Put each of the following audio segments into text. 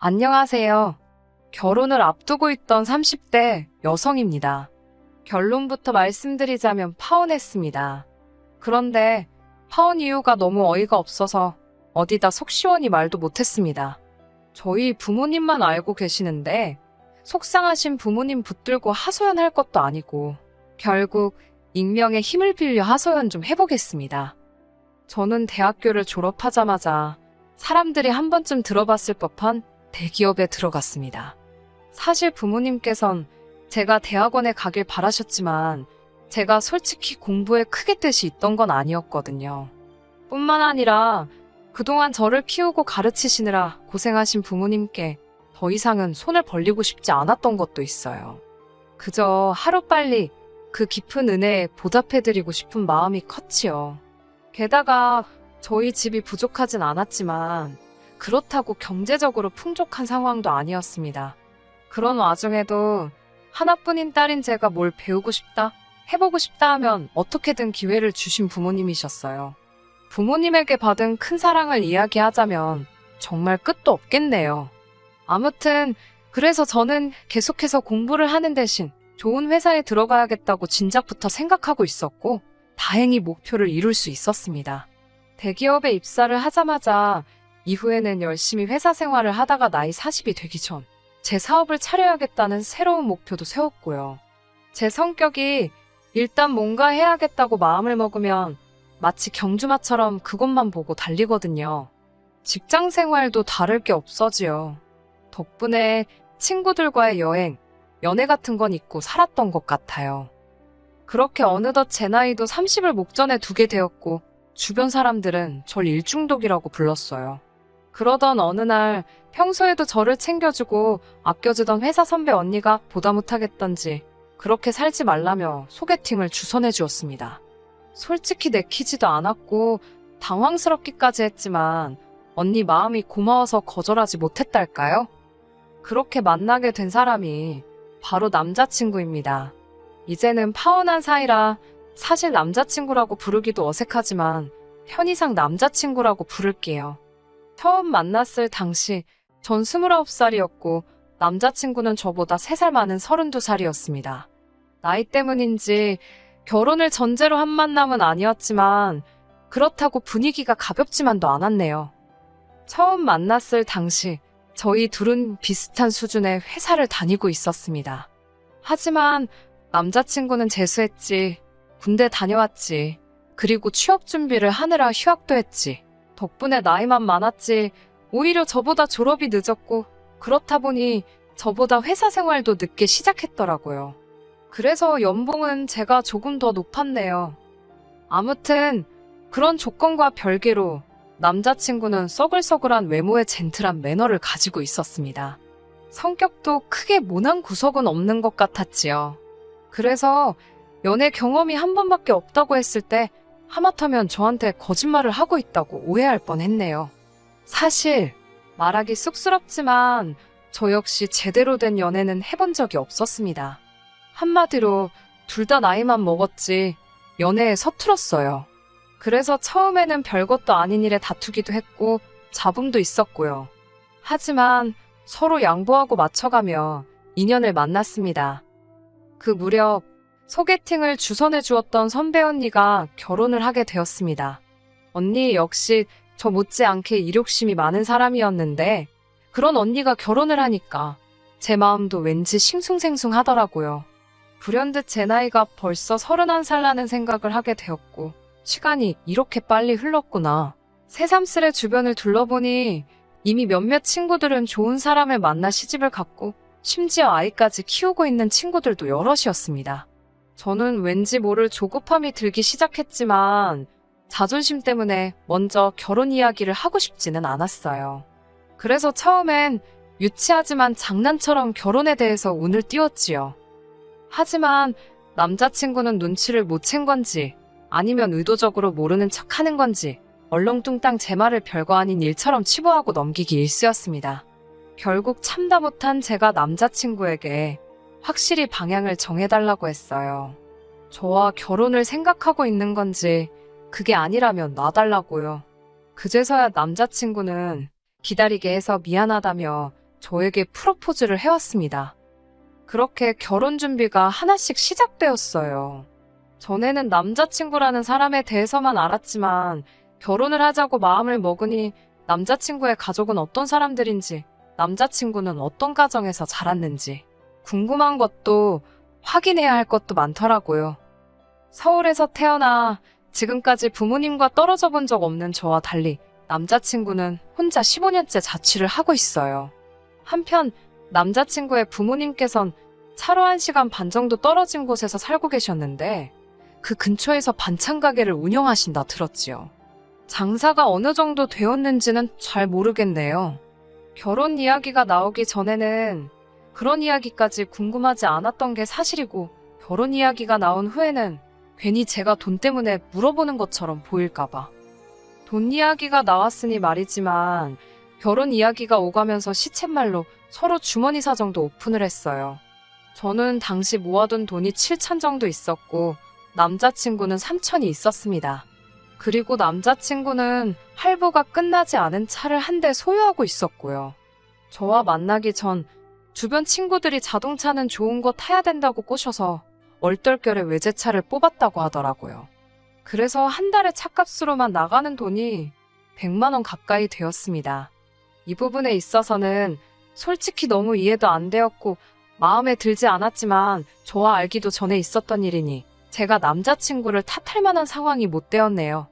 안녕하세요. 결혼을 앞두고 있던 30대 여성입니다. 결론부터 말씀드리자면 파혼했습니다. 그런데 파혼 이유가 너무 어이가 없어서 어디다 속 시원히 말도 못했습니다. 저희 부모님만 알고 계시는데 속상하신 부모님 붙들고 하소연할 것도 아니고 결국 익명의 힘을 빌려 하소연 좀 해보겠습니다. 저는 대학교를 졸업하자마자 사람들이 한 번쯤 들어봤을 법한 대기업에 들어갔습니다. 사실 부모님께선 제가 대학원에 가길 바라셨지만 제가 솔직히 공부에 크게 뜻이 있던 건 아니었거든요. 뿐만 아니라 그동안 저를 키우고 가르치시느라 고생하신 부모님께 더 이상은 손을 벌리고 싶지 않았던 것도 있어요. 그저 하루빨리 그 깊은 은혜에 보답해드리고 싶은 마음이 컸지요. 게다가 저희 집이 부족하진 않았지만 그렇다고 경제적으로 풍족한 상황도 아니었습니다. 그런 와중에도 하나뿐인 딸인 제가 뭘 배우고 싶다, 해보고 싶다 하면 어떻게든 기회를 주신 부모님이셨어요. 부모님에게 받은 큰 사랑을 이야기하자면 정말 끝도 없겠네요. 아무튼 그래서 저는 계속해서 공부를 하는 대신 좋은 회사에 들어가야겠다고 진작부터 생각하고 있었고 다행히 목표를 이룰 수 있었습니다. 대기업에 입사를 하자마자 이후에는 열심히 회사 생활을 하다가 나이 40이 되기 전 제 사업을 차려야겠다는 새로운 목표도 세웠고요. 제 성격이 일단 뭔가 해야겠다고 마음을 먹으면 마치 경주마처럼 그것만 보고 달리거든요. 직장 생활도 다를 게 없어지요. 덕분에 친구들과의 여행, 연애 같은 건 잊고 살았던 것 같아요. 그렇게 어느덧 제 나이도 30을 목전에 두게 되었고 주변 사람들은 절 일중독이라고 불렀어요. 그러던 어느 날 평소에도 저를 챙겨주고 아껴주던 회사 선배 언니가 보다 못하겠던지 그렇게 살지 말라며 소개팅을 주선해 주었습니다. 솔직히 내키지도 않았고 당황스럽기까지 했지만 언니 마음이 고마워서 거절하지 못했달까요? 그렇게 만나게 된 사람이 바로 남자친구입니다. 이제는 파혼한 사이라 사실 남자친구라고 부르기도 어색하지만 편의상 남자친구라고 부를게요. 처음 만났을 당시 전 29살이었고 남자친구는 저보다 3살 많은 32살이었습니다. 나이 때문인지 결혼을 전제로 한 만남은 아니었지만 그렇다고 분위기가 가볍지만도 않았네요. 처음 만났을 당시 저희 둘은 비슷한 수준의 회사를 다니고 있었습니다. 하지만 남자친구는 재수했지, 군대 다녀왔지, 그리고 취업 준비를 하느라 휴학도 했지. 덕분에 나이만 많았지 오히려 저보다 졸업이 늦었고 그렇다 보니 저보다 회사 생활도 늦게 시작했더라고요. 그래서 연봉은 제가 조금 더 높았네요. 아무튼 그런 조건과 별개로 남자친구는 써글써글한 외모의 젠틀한 매너를 가지고 있었습니다. 성격도 크게 모난 구석은 없는 것 같았지요. 그래서 연애 경험이 한 번밖에 없다고 했을 때 하마터면 저한테 거짓말을 하고 있다고 오해할 뻔했네요. 사실 말하기 쑥스럽지만 저 역시 제대로 된 연애는 해본 적이 없었습니다. 한마디로 둘 다 나이만 먹었지 연애에 서툴었어요. 그래서 처음에는 별것도 아닌 일에 다투기도 했고 잡음도 있었고요. 하지만 서로 양보하고 맞춰가며 인연을 만났습니다. 그 무렵 소개팅을 주선해 주었던 선배 언니가 결혼을 하게 되었습니다. 언니 역시 저 못지않게 이력심이 많은 사람이었는데 그런 언니가 결혼을 하니까 제 마음도 왠지 싱숭생숭하더라고요. 불현듯 제 나이가 벌써 31살라는 생각을 하게 되었고 시간이 이렇게 빨리 흘렀구나. 새삼스레 주변을 둘러보니 이미 몇몇 친구들은 좋은 사람을 만나 시집을 갔고 심지어 아이까지 키우고 있는 친구들도 여럿이었습니다. 저는 왠지 모를 조급함이 들기 시작했지만 자존심 때문에 먼저 결혼 이야기를 하고 싶지는 않았어요. 그래서 처음엔 유치하지만 장난처럼 결혼에 대해서 운을 띄웠지요. 하지만 남자친구는 눈치를 못 챈 건지 아니면 의도적으로 모르는 척하는 건지 얼렁뚱땅 제 말을 별거 아닌 일처럼 치부하고 넘기기 일쑤였습니다. 결국 참다 못한 제가 남자친구에게 확실히 방향을 정해달라고 했어요. 저와 결혼을 생각하고 있는 건지 그게 아니라면 놔달라고요. 그제서야 남자친구는 기다리게 해서 미안하다며 저에게 프로포즈를 해왔습니다. 그렇게 결혼 준비가 하나씩 시작되었어요. 전에는 남자친구라는 사람에 대해서만 알았지만 결혼을 하자고 마음을 먹으니 남자친구의 가족은 어떤 사람들인지, 남자친구는 어떤 가정에서 자랐는지 궁금한 것도 확인해야 할 것도 많더라고요. 서울에서 태어나 지금까지 부모님과 떨어져 본 적 없는 저와 달리 남자친구는 혼자 15년째 자취를 하고 있어요. 한편 남자친구의 부모님께선 차로 1시간 반 정도 떨어진 곳에서 살고 계셨는데 그 근처에서 반찬 가게를 운영하신다 들었지요. 장사가 어느 정도 되었는지는 잘 모르겠네요. 결혼 이야기가 나오기 전에는 그런 이야기까지 궁금하지 않았던 게 사실이고, 결혼 이야기가 나온 후에는 괜히 제가 돈 때문에 물어보는 것처럼 보일까봐. 돈 이야기가 나왔으니 말이지만 결혼 이야기가 오가면서 시쳇말로 서로 주머니 사정도 오픈을 했어요. 저는 당시 모아둔 돈이 7천 정도 있었고 남자친구는 3천이 있었습니다. 그리고 남자친구는 할부가 끝나지 않은 차를 한 대 소유하고 있었고요. 저와 만나기 전 주변 친구들이 자동차는 좋은 거 타야 된다고 꼬셔서 얼떨결에 외제차를 뽑았다고 하더라고요. 그래서 한 달에 차값으로만 나가는 돈이 100만 원 가까이 되었습니다. 이 부분에 있어서는 솔직히 너무 이해도 안 되었고 마음에 들지 않았지만 저와 알기도 전에 있었던 일이니 제가 남자친구를 탓할 만한 상황이 못 되었네요.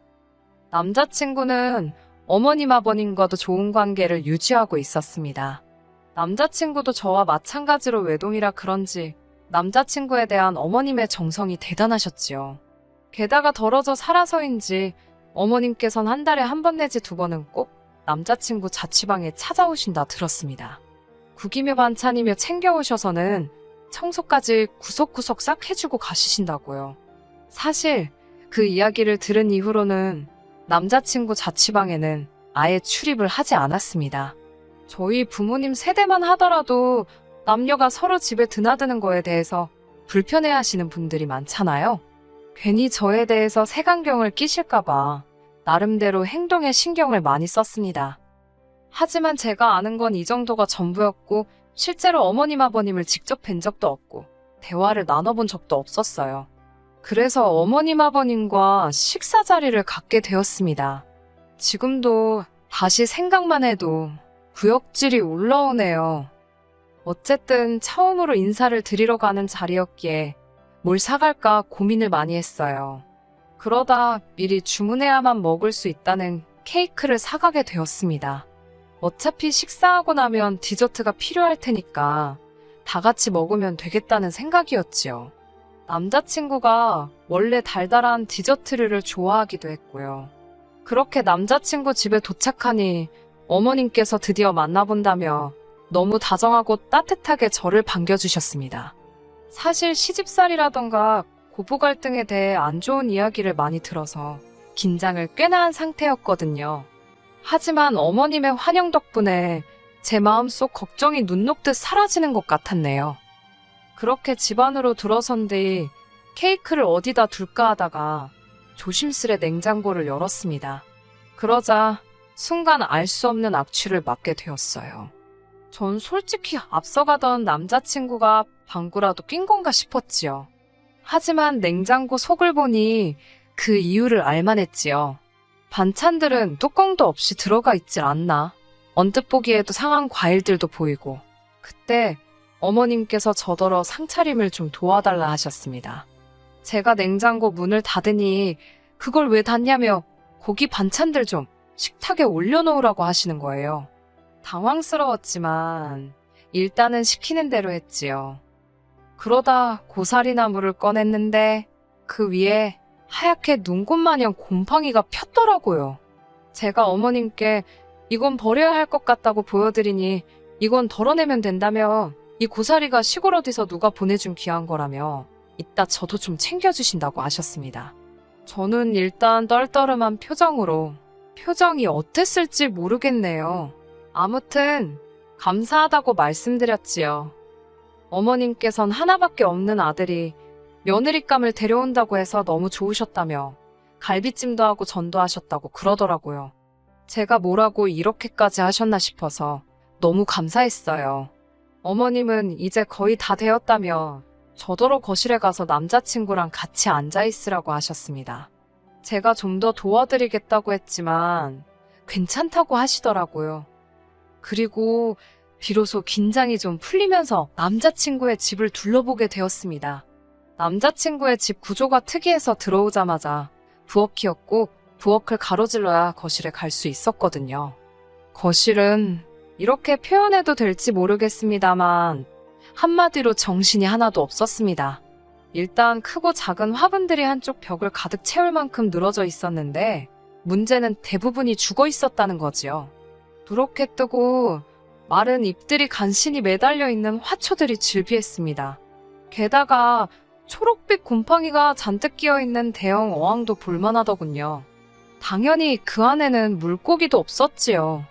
남자친구는 어머님 아버님과도 좋은 관계를 유지하고 있었습니다. 남자친구도 저와 마찬가지로 외동이라 그런지 남자친구에 대한 어머님의 정성이 대단하셨지요. 게다가 덜어져 살아서인지 어머님께선 한 달에 한 번 내지 2번은 꼭 남자친구 자취방에 찾아오신다 들었습니다. 국이며 반찬이며 챙겨오셔서는 청소까지 구석구석 싹 해주고 가시신다고요. 사실 그 이야기를 들은 이후로는 남자친구 자취방에는 아예 출입을 하지 않았습니다. 저희 부모님 세대만 하더라도 남녀가 서로 집에 드나드는 거에 대해서 불편해하시는 분들이 많잖아요. 괜히 저에 대해서 색안경을 끼실까봐 나름대로 행동에 신경을 많이 썼습니다. 하지만 제가 아는 건 이 정도가 전부였고 실제로 어머님 아버님을 직접 뵌 적도 없고 대화를 나눠본 적도 없었어요. 그래서 어머님 아버님과 식사 자리를 갖게 되었습니다. 지금도 다시 생각만 해도 구역질이 올라오네요. 어쨌든 처음으로 인사를 드리러 가는 자리였기에 뭘 사갈까 고민을 많이 했어요. 그러다 미리 주문해야만 먹을 수 있다는 케이크를 사가게 되었습니다. 어차피 식사하고 나면 디저트가 필요할 테니까 다 같이 먹으면 되겠다는 생각이었지요. 남자친구가 원래 달달한 디저트류를 좋아하기도 했고요. 그렇게 남자친구 집에 도착하니 어머님께서 드디어 만나본다며 너무 다정하고 따뜻하게 저를 반겨주셨습니다. 사실 시집살이라던가 고부 갈등에 대해 안 좋은 이야기를 많이 들어서 긴장을 꽤나 한 상태였거든요. 하지만 어머님의 환영 덕분에 제 마음속 걱정이 눈 녹듯 사라지는 것 같았네요. 그렇게 집 안으로 들어선 뒤 케이크를 어디다 둘까 하다가 조심스레 냉장고를 열었습니다. 그러자 순간 알 수 없는 악취를 맡게 되었어요. 전 솔직히 앞서가던 남자친구가 방구라도 낀 건가 싶었지요. 하지만 냉장고 속을 보니 그 이유를 알만했지요. 반찬들은 뚜껑도 없이 들어가 있질 않나. 언뜻 보기에도 상한 과일들도 보이고. 그때 어머님께서 저더러 상차림을 좀 도와달라 하셨습니다. 제가 냉장고 문을 닫으니 그걸 왜 닫냐며 고기 반찬들 좀 식탁에 올려놓으라고 하시는 거예요. 당황스러웠지만 일단은 시키는 대로 했지요. 그러다 고사리나물을 꺼냈는데 그 위에 하얗게 눈꽃 마냥 곰팡이가 폈더라고요. 제가 어머님께 이건 버려야 할 것 같다고 보여드리니 이건 덜어내면 된다며 이 고사리가 시골 어디서 누가 보내준 귀한 거라며 이따 저도 좀 챙겨주신다고 하셨습니다. 저는 일단 떨떠름한 표정으로 표정이 어땠을지 모르겠네요. 아무튼 감사하다고 말씀드렸지요. 어머님께선 하나밖에 없는 아들이 며느리감을 데려온다고 해서 너무 좋으셨다며 갈비찜도 하고 전도 하셨다고 그러더라고요. 제가 뭐라고 이렇게까지 하셨나 싶어서 너무 감사했어요. 어머님은 이제 거의 다 되었다며 저더러 거실에 가서 남자친구랑 같이 앉아있으라고 하셨습니다. 제가 좀 더 도와드리겠다고 했지만 괜찮다고 하시더라고요. 그리고 비로소 긴장이 좀 풀리면서 남자친구의 집을 둘러보게 되었습니다. 남자친구의 집 구조가 특이해서 들어오자마자 부엌이었고 부엌을 가로질러야 거실에 갈 수 있었거든요. 거실은 이렇게 표현해도 될지 모르겠습니다만 한마디로 정신이 하나도 없었습니다. 일단 크고 작은 화분들이 한쪽 벽을 가득 채울 만큼 늘어져 있었는데 문제는 대부분이 죽어 있었다는 거지요. 누렇게 뜨고 마른 잎들이 간신히 매달려 있는 화초들이 즐비했습니다. 게다가 초록빛 곰팡이가 잔뜩 끼어있는 대형 어항도 볼만하더군요. 당연히 그 안에는 물고기도 없었지요.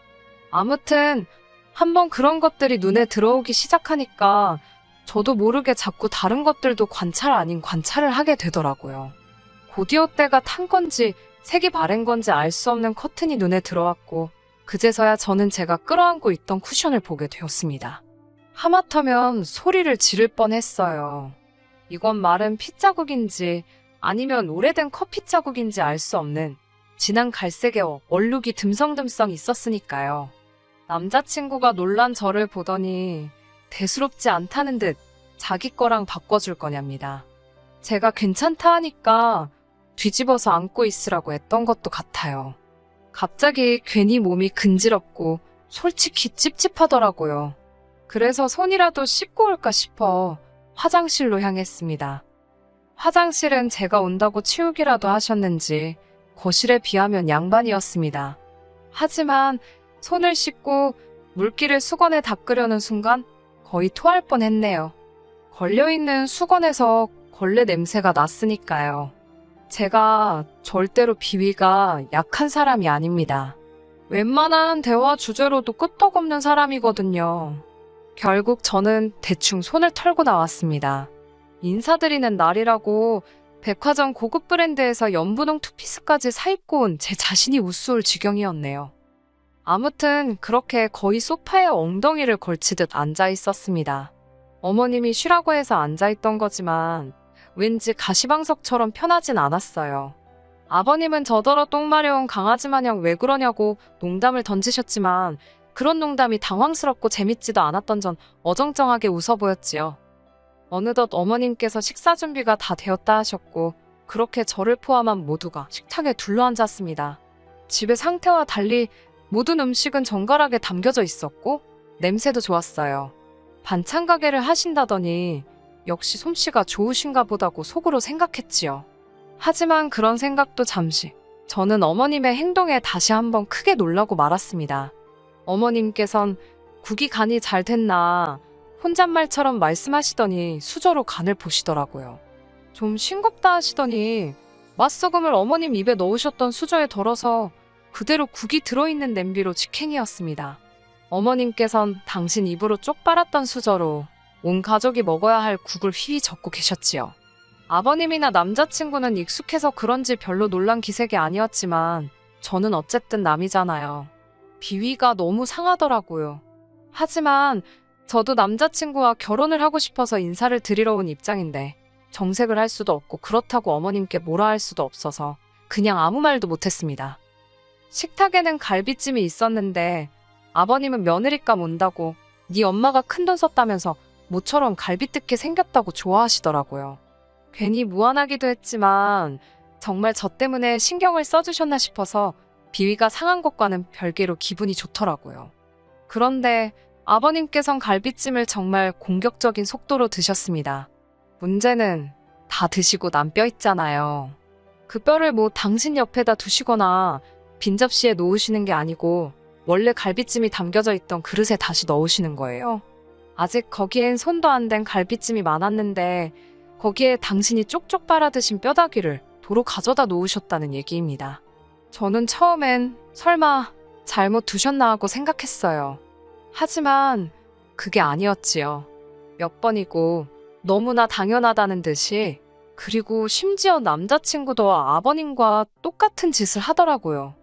아무튼 한번 그런 것들이 눈에 들어오기 시작하니까 저도 모르게 자꾸 다른 것들도 관찰 아닌 관찰을 하게 되더라고요. 곧이어 때가 탄 건지 색이 바랜 건지 알 수 없는 커튼이 눈에 들어왔고 그제서야 저는 제가 끌어안고 있던 쿠션을 보게 되었습니다. 하마터면 소리를 지를 뻔했어요. 이건 마른 핏자국인지 아니면 오래된 커피 자국인지 알 수 없는 진한 갈색의 얼룩이 듬성듬성 있었으니까요. 남자친구가 놀란 저를 보더니 대수롭지 않다는 듯 자기 거랑 바꿔줄 거냐입니다. 제가 괜찮다 하니까 뒤집어서 안고 있으라고 했던 것도 같아요. 갑자기 괜히 몸이 근지럽고 솔직히 찝찝하더라고요. 그래서 손이라도 씻고 올까 싶어 화장실로 향했습니다. 화장실은 제가 온다고 치우기라도 하셨는지 거실에 비하면 양반이었습니다. 하지만 손을 씻고 물기를 수건에 닦으려는 순간 거의 토할 뻔했네요. 걸려있는 수건에서 걸레 냄새가 났으니까요. 제가 절대로 비위가 약한 사람이 아닙니다. 웬만한 대화 주제로도 끄떡없는 사람이거든요. 결국 저는 대충 손을 털고 나왔습니다. 인사드리는 날이라고 백화점 고급 브랜드에서 연분홍 투피스까지 사입고 온 제 자신이 우스울 지경이었네요. 아무튼 그렇게 거의 소파에 엉덩이를 걸치듯 앉아 있었습니다. 어머님이 쉬라고 해서 앉아있던 거지만 왠지 가시방석처럼 편하진 않았어요. 아버님은 저더러 똥 마려운 강아지 마냥 왜 그러냐고 농담을 던지셨지만 그런 농담이 당황스럽고 재밌지도 않았던 전 어정쩡하게 웃어 보였지요. 어느덧 어머님께서 식사 준비가 다 되었다 하셨고 그렇게 저를 포함한 모두가 식탁에 둘러앉았습니다. 집의 상태와 달리 모든 음식은 정갈하게 담겨져 있었고 냄새도 좋았어요. 반찬 가게를 하신다더니 역시 솜씨가 좋으신가 보다고 속으로 생각했지요. 하지만 그런 생각도 잠시 저는 어머님의 행동에 다시 한번 크게 놀라고 말았습니다. 어머님께선 국이 간이 잘 됐나 혼잣말처럼 말씀하시더니 수저로 간을 보시더라고요. 좀 싱겁다 하시더니 맛소금을 어머님 입에 넣으셨던 수저에 덜어서 그대로 국이 들어있는 냄비로 직행이었습니다. 어머님께선 당신 입으로 쪽 빨았던 수저로 온 가족이 먹어야 할 국을 휘휘 젓고 계셨지요. 아버님이나 남자친구는 익숙해서 그런지 별로 놀란 기색이 아니었지만 저는 어쨌든 남이잖아요. 비위가 너무 상하더라고요. 하지만 저도 남자친구와 결혼을 하고 싶어서 인사를 드리러 온 입장인데 정색을 할 수도 없고 그렇다고 어머님께 뭐라 할 수도 없어서 그냥 아무 말도 못했습니다. 식탁에는 갈비찜이 있었는데 아버님은 며느리감 온다고 네 엄마가 큰돈 썼다면서 모처럼 갈비 뜯게 생겼다고 좋아하시더라고요. 괜히 무안하기도 했지만 정말 저 때문에 신경을 써주셨나 싶어서 비위가 상한 것과는 별개로 기분이 좋더라고요. 그런데 아버님께선 갈비찜을 정말 공격적인 속도로 드셨습니다. 문제는 다 드시고 남 뼈 있잖아요. 그 뼈를 뭐 당신 옆에다 두시거나 빈 접시에 놓으시는 게 아니고 원래 갈비찜이 담겨져 있던 그릇에 다시 넣으시는 거예요. 아직 거기엔 손도 안 댄 갈비찜이 많았는데 거기에 당신이 쪽쪽 빨아 드신 뼈다귀를 도로 가져다 놓으셨다는 얘기입니다. 저는 처음엔 설마 잘못 두셨나 하고 생각했어요. 하지만 그게 아니었지요. 몇 번이고 너무나 당연하다는 듯이 그리고 심지어 남자친구도 아버님과 똑같은 짓을 하더라고요.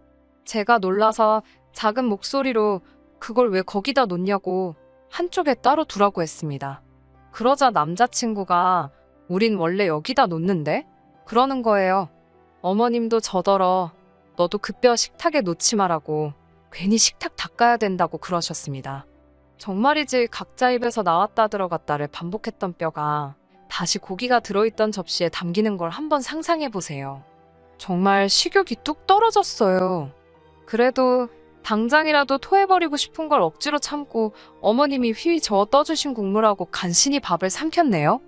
제가 놀라서 작은 목소리로 그걸 왜 거기다 놓냐고 한쪽에 따로 두라고 했습니다. 그러자 남자친구가 우린 원래 여기다 놓는데? 그러는 거예요. 어머님도 저더러 너도 그 뼈 식탁에 놓지 마라고 괜히 식탁 닦아야 된다고 그러셨습니다. 정말이지 각자 입에서 나왔다 들어갔다를 반복했던 뼈가 다시 고기가 들어있던 접시에 담기는 걸 한번 상상해 보세요. 정말 식욕이 뚝 떨어졌어요. 그래도 당장이라도 토해버리고 싶은 걸 억지로 참고 어머님이 휘휘 저어 떠주신 국물하고 간신히 밥을 삼켰네요.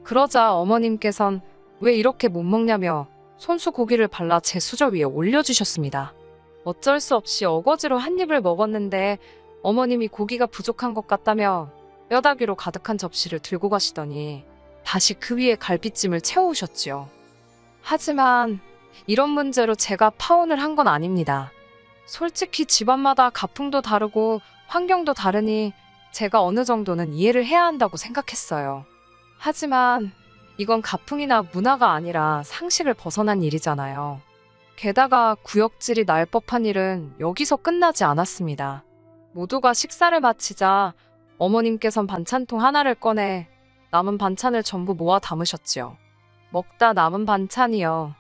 그러자 어머님께선 왜 이렇게 못 먹냐며 손수 고기를 발라 제 수저 위에 올려주셨습니다. 어쩔 수 없이 어거지로 한 입을 먹었는데 어머님이 고기가 부족한 것 같다며 뼈다귀로 가득한 접시를 들고 가시더니 다시 그 위에 갈비찜을 채워오셨지요. 하지만 이런 문제로 제가 파혼을 한 건 아닙니다. 솔직히 집안마다 가풍도 다르고 환경도 다르니 제가 어느 정도는 이해를 해야 한다고 생각했어요. 하지만 이건 가풍이나 문화가 아니라 상식을 벗어난 일이잖아요. 게다가 구역질이 날 법한 일은 여기서 끝나지 않았습니다. 모두가 식사를 마치자 어머님께선 반찬통 하나를 꺼내 남은 반찬을 전부 모아 담으셨지요. 먹다 남은 반찬이요.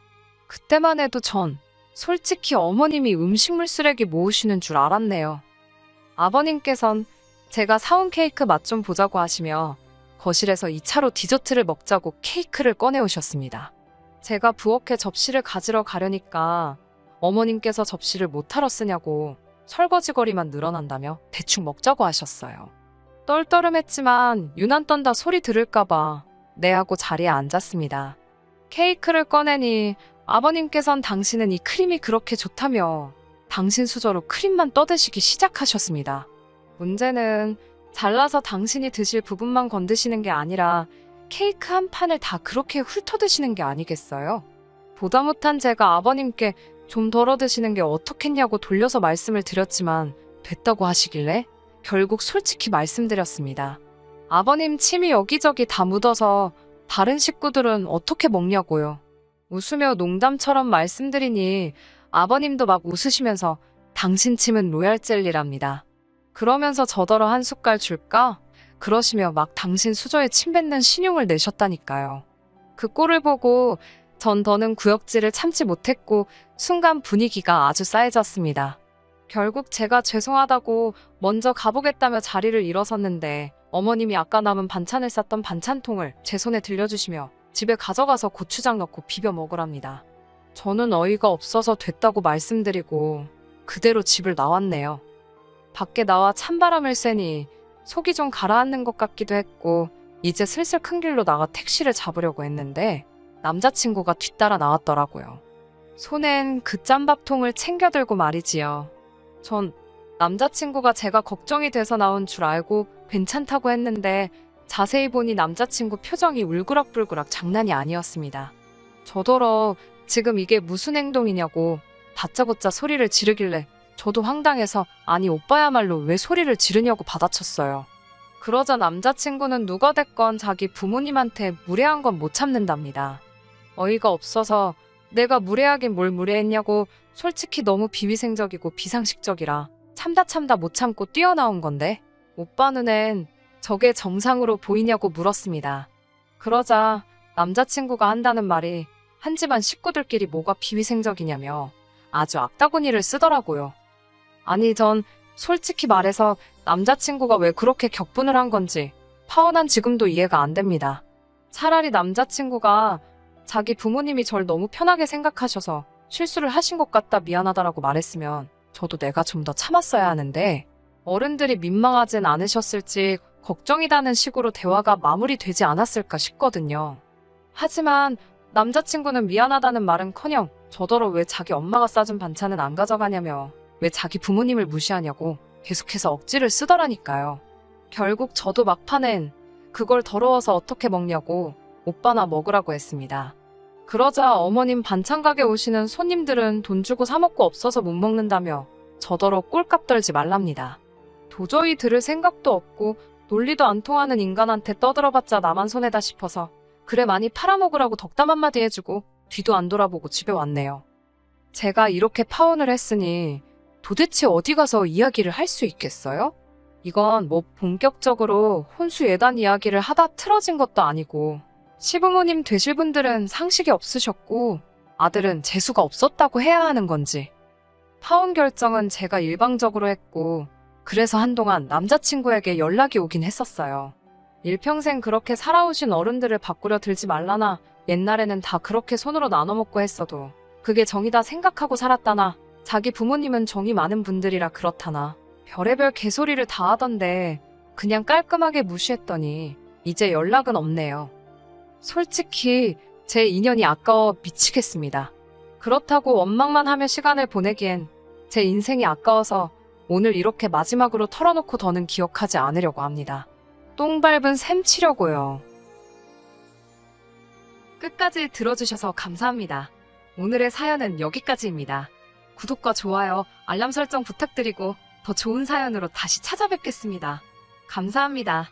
그때만 해도 전 솔직히 어머님이 음식물 쓰레기 모으시는 줄 알았네요. 아버님께선 제가 사온 케이크 맛 좀 보자고 하시며 거실에서 2차로 디저트를 먹자고 케이크를 꺼내오셨습니다. 제가 부엌에 접시를 가지러 가려니까 어머님께서 접시를 못하러 쓰냐고 설거지거리만 늘어난다며 대충 먹자고 하셨어요. 떨떠름했지만 유난 떤다 소리 들을까봐 네 하고 자리에 앉았습니다. 케이크를 꺼내니 아버님께선 당신은 이 크림이 그렇게 좋다며 당신 수저로 크림만 떠드시기 시작하셨습니다. 문제는 잘라서 당신이 드실 부분만 건드시는 게 아니라 케이크 한 판을 다 그렇게 훑어드시는 게 아니겠어요? 보다 못한 제가 아버님께 좀 덜어 드시는 게 어떻겠냐고 돌려서 말씀을 드렸지만 됐다고 하시길래 결국 솔직히 말씀드렸습니다. 아버님 침이 여기저기 다 묻어서 다른 식구들은 어떻게 먹냐고요. 웃으며 농담처럼 말씀드리니 아버님도 막 웃으시면서 당신 침은 로얄 젤리랍니다. 그러면서 저더러 한 숟갈 줄까? 그러시며 막 당신 수저에 침 뱉는 신용을 내셨다니까요. 그 꼴을 보고 전 더는 구역질을 참지 못했고 순간 분위기가 아주 싸해졌습니다. 결국 제가 죄송하다고 먼저 가보겠다며 자리를 일어섰는데 어머님이 아까 남은 반찬을 쌌던 반찬통을 제 손에 들려주시며 집에 가져가서 고추장 넣고 비벼 먹으랍니다. 저는 어이가 없어서 됐다고 말씀드리고 그대로 집을 나왔네요. 밖에 나와 찬바람을 쐬니 속이 좀 가라앉는 것 같기도 했고 이제 슬슬 큰 길로 나가 택시를 잡으려고 했는데 남자친구가 뒤따라 나왔더라고요. 손엔 그 짬밥통을 챙겨 들고 말이지요. 전 남자친구가 제가 걱정이 돼서 나온 줄 알고 괜찮다고 했는데 자세히 보니 남자친구 표정이 울그락불그락 장난이 아니었습니다. 저더러 지금 이게 무슨 행동이냐고 다짜고짜 소리를 지르길래 저도 황당해서 아니 오빠야말로 왜 소리를 지르냐고 받아쳤어요. 그러자 남자친구는 누가 됐건 자기 부모님한테 무례한 건 못 참는답니다. 어이가 없어서 내가 무례하긴 뭘 무례했냐고 솔직히 너무 비위생적이고 비상식적이라 참다 못 참고 뛰어나온 건데 오빠 눈엔 저게 정상으로 보이냐고 물었습니다. 그러자 남자친구가 한다는 말이 한 집안 식구들끼리 뭐가 비위생적이냐며 아주 악다구니를 쓰더라고요. 아니 전 솔직히 말해서 남자친구가 왜 그렇게 격분을 한 건지 파혼한 지금도 이해가 안 됩니다. 차라리 남자친구가 자기 부모님이 절 너무 편하게 생각하셔서 실수를 하신 것 같다 미안하다라고 말했으면 저도 내가 좀 더 참았어야 하는데 어른들이 민망하진 않으셨을지 걱정이다는 식으로 대화가 마무리되지 않았을까 싶거든요. 하지만 남자친구는 미안하다는 말은커녕 저더러 왜 자기 엄마가 싸준 반찬은 안 가져가냐며 왜 자기 부모님을 무시하냐고 계속해서 억지를 쓰더라니까요. 결국 저도 막판엔 그걸 더러워서 어떻게 먹냐고 오빠나 먹으라고 했습니다. 그러자 어머님 반찬 가게 오시는 손님들은 돈 주고 사 먹고 없어서 못 먹는다며 저더러 꼴값 떨지 말랍니다. 도저히 들을 생각도 없고 논리도 안 통하는 인간한테 떠들어봤자 나만 손해다 싶어서 그래 많이 팔아먹으라고 덕담 한마디 해주고 뒤도 안 돌아보고 집에 왔네요. 제가 이렇게 파혼을 했으니 도대체 어디 가서 이야기를 할 수 있겠어요? 이건 뭐 본격적으로 혼수 예단 이야기를 하다 틀어진 것도 아니고 시부모님 되실 분들은 상식이 없으셨고 아들은 재수가 없었다고 해야 하는 건지. 파혼 결정은 제가 일방적으로 했고 그래서 한동안 남자친구에게 연락이 오긴 했었어요. 일평생 그렇게 살아오신 어른들을 바꾸려 들지 말라나, 옛날에는 다 그렇게 손으로 나눠 먹고 했어도 그게 정이다 생각하고 살았다나, 자기 부모님은 정이 많은 분들이라 그렇다나 별의별 개소리를 다 하던데 그냥 깔끔하게 무시했더니 이제 연락은 없네요. 솔직히 제 인연이 아까워 미치겠습니다. 그렇다고 원망만 하며 시간을 보내기엔 제 인생이 아까워서 오늘 이렇게 마지막으로 털어놓고 더는 기억하지 않으려고 합니다. 똥 밟은 셈 치려고요. 끝까지 들어주셔서 감사합니다. 오늘의 사연은 여기까지입니다. 구독과 좋아요, 알람 설정 부탁드리고 더 좋은 사연으로 다시 찾아뵙겠습니다. 감사합니다.